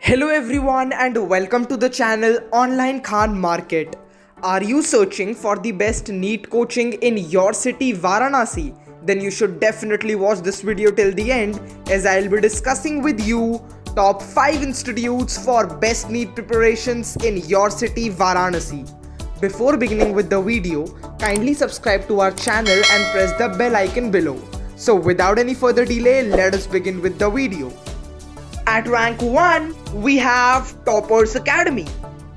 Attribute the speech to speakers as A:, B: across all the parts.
A: Hello everyone and welcome to the channel Online Khan Market. Are you searching for the best NEET coaching in your city Varanasi? Then you should definitely watch this video till the end as I'll be discussing with you top 5 institutes for best NEET preparations in your city Varanasi. Before beginning with the video, kindly subscribe to our channel and press the bell icon below. So without any further delay, let us begin with the video. At rank 1, we have Toppers Academy.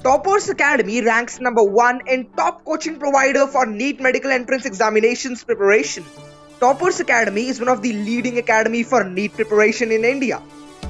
A: Toppers Academy ranks number 1 in top coaching provider for NEET medical entrance examinations preparation. Toppers Academy is one of the leading academy for NEET preparation in India.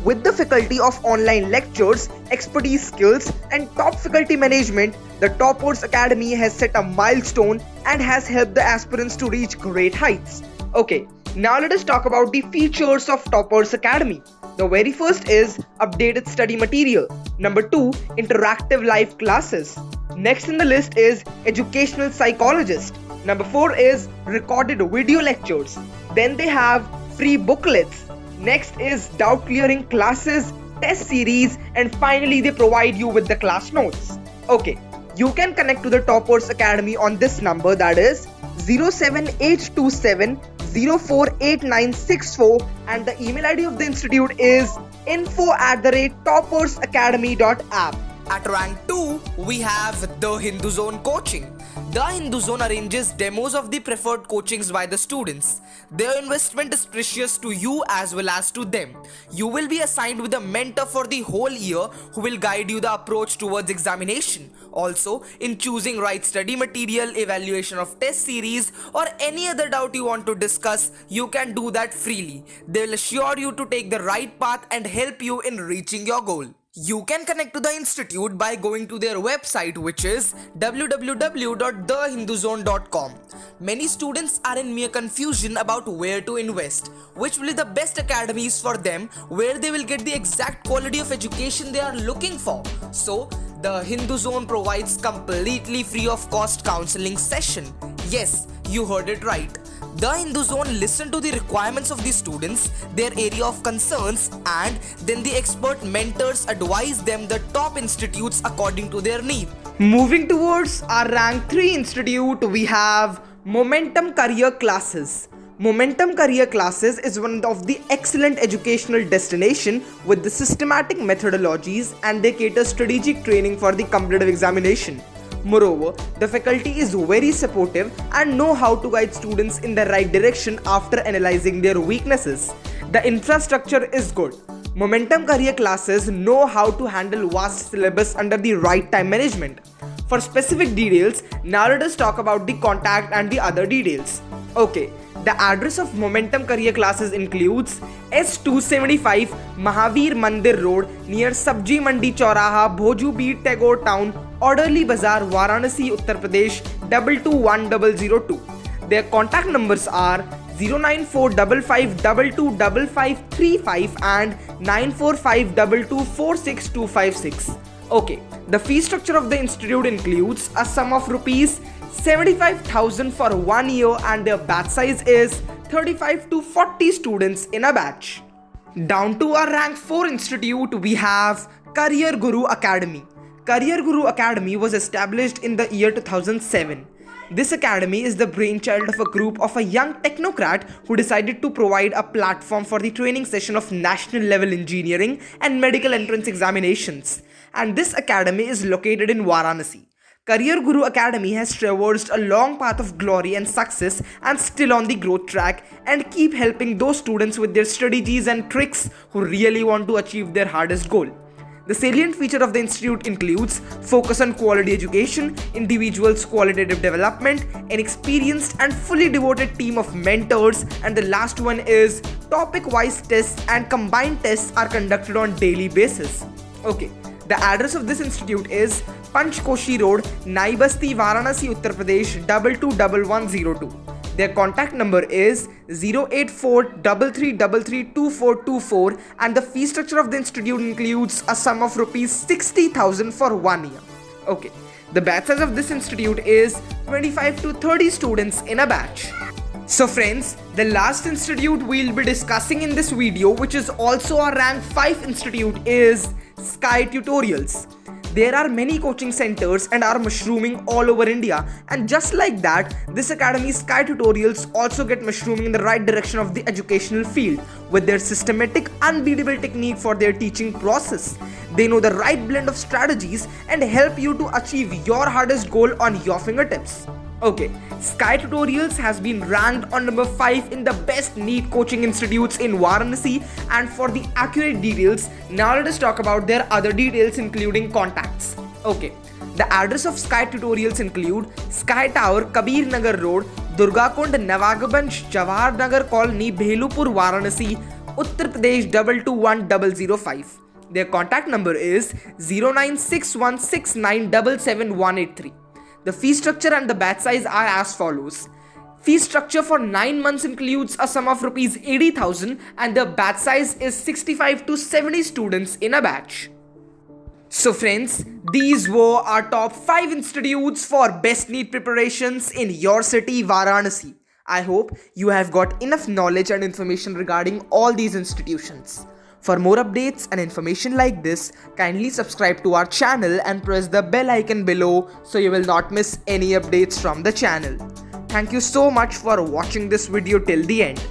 A: With the faculty of online lectures, expertise skills and top faculty management, the Toppers Academy has set a milestone and has helped the aspirants to reach great heights. Okay, now let us talk about the features of Toppers Academy. The very first is updated study material. Number 2, interactive live classes. Next in the list is educational psychologist. Number 4 is recorded video lectures. Then they have free booklets. Next is doubt clearing classes, test series, and finally they provide you with the class notes. Okay, you can connect to the Toppers Academy on this number, that is 07827 048964, and the email ID of the institute is info@toppersacademy.app. At rank 2, we have the Hindu Zone Coaching. The Hindu Zone arranges demos of the preferred coachings by the students. Their investment is precious to you as well as to them. You will be assigned with a mentor for the whole year who will guide you the approach towards examination. Also, in choosing right study material, evaluation of test series, or any other doubt you want to discuss, you can do that freely. They will assure you to take the right path and help you in reaching your goal. You can connect to the institute by going to their website, which is www.thehinduzone.com. Many students are in mere confusion about where to invest, which will be the best academies for them, where they will get the exact quality of education they are looking for. So, the Hindu Zone provides completely free of cost counseling session. Yes, you heard it right. The Hindu Zone listen to the requirements of the students, their area of concerns, and then the expert mentors advise them the top institutes according to their need. Moving towards our rank 3 institute, we have Momentum Career Classes. Momentum Career Classes is one of the excellent educational destination with the systematic methodologies, and they cater strategic training for the competitive examination. Moreover, the faculty is very supportive and know how to guide students in the right direction after analyzing their weaknesses. The infrastructure is good. Momentum Career Classes know how to handle vast syllabus under the right time management. For specific details, now let us talk about the contact and the other details. Okay, the address of Momentum Career Classes includes S275 Mahavir Mandir Road near Sabji Mandi Chauraha, Bhoju Beat Tagore Town, Orderly Bazaar, Varanasi, Uttar Pradesh 221002. Their contact numbers are 09455225535 and 945224626. Okay, the fee structure of the institute includes a sum of rupees 75,000 for 1 year, and their batch size is 35 to 40 students in a batch. Down to our rank 4 institute, we have Career Guru Academy. Career Guru Academy was established in the year 2007. This academy is the brainchild of a group of a young technocrat who decided to provide a platform for the training session of national level engineering and medical entrance examinations. And this academy is located in Varanasi. Career Guru Academy has traversed a long path of glory and success and still on the growth track, and keep helping those students with their strategies and tricks who really want to achieve their hardest goal. The salient feature of the institute includes focus on quality education, individuals' qualitative development, an experienced and fully devoted team of mentors, and the last one is topic-wise tests and combined tests are conducted on daily basis. Okay, the address of this institute is Panchkoshi Road, Nai Basti, Varanasi, Uttar Pradesh 221102. Their contact number is 08433332424, and the fee structure of the institute includes a sum of rupees 60,000 for 1 year. Okay, the batch size of this institute is 25 to 30 students in a batch. So friends, the last institute we'll be discussing in this video, which is also a rank 5 institute, is Sky Tutorials. There are many coaching centers and are mushrooming all over India, and just like that, this academy Sky Tutorials also get mushrooming in the right direction of the educational field with their systematic, unbeatable technique for their teaching process. They know the right blend of strategies and help you to achieve your hardest goal on your fingertips. Okay, Sky Tutorials has been ranked on number 5 in the best NEET coaching institutes in Varanasi, and for the accurate details, now let us talk about their other details including contacts. Okay, the address of Sky Tutorials include Sky Tower, Kabir Nagar Road, Durgakund, Nawagbanj, Jawahar Nagar Colony, Bhelupur, Varanasi, Uttar Pradesh 221005. Their contact number is 09616977183. The fee structure and the batch size are as follows. Fee structure for 9 months includes a sum of rupees 80,000 and the batch size is 65 to 70 students in a batch. So friends, these were our top 5 institutes for best NEET preparations in your city, Varanasi. I hope you have got enough knowledge and information regarding all these institutions. For more updates and information like this, kindly subscribe to our channel and press the bell icon below so you will not miss any updates from the channel. Thank you so much for watching this video till the end.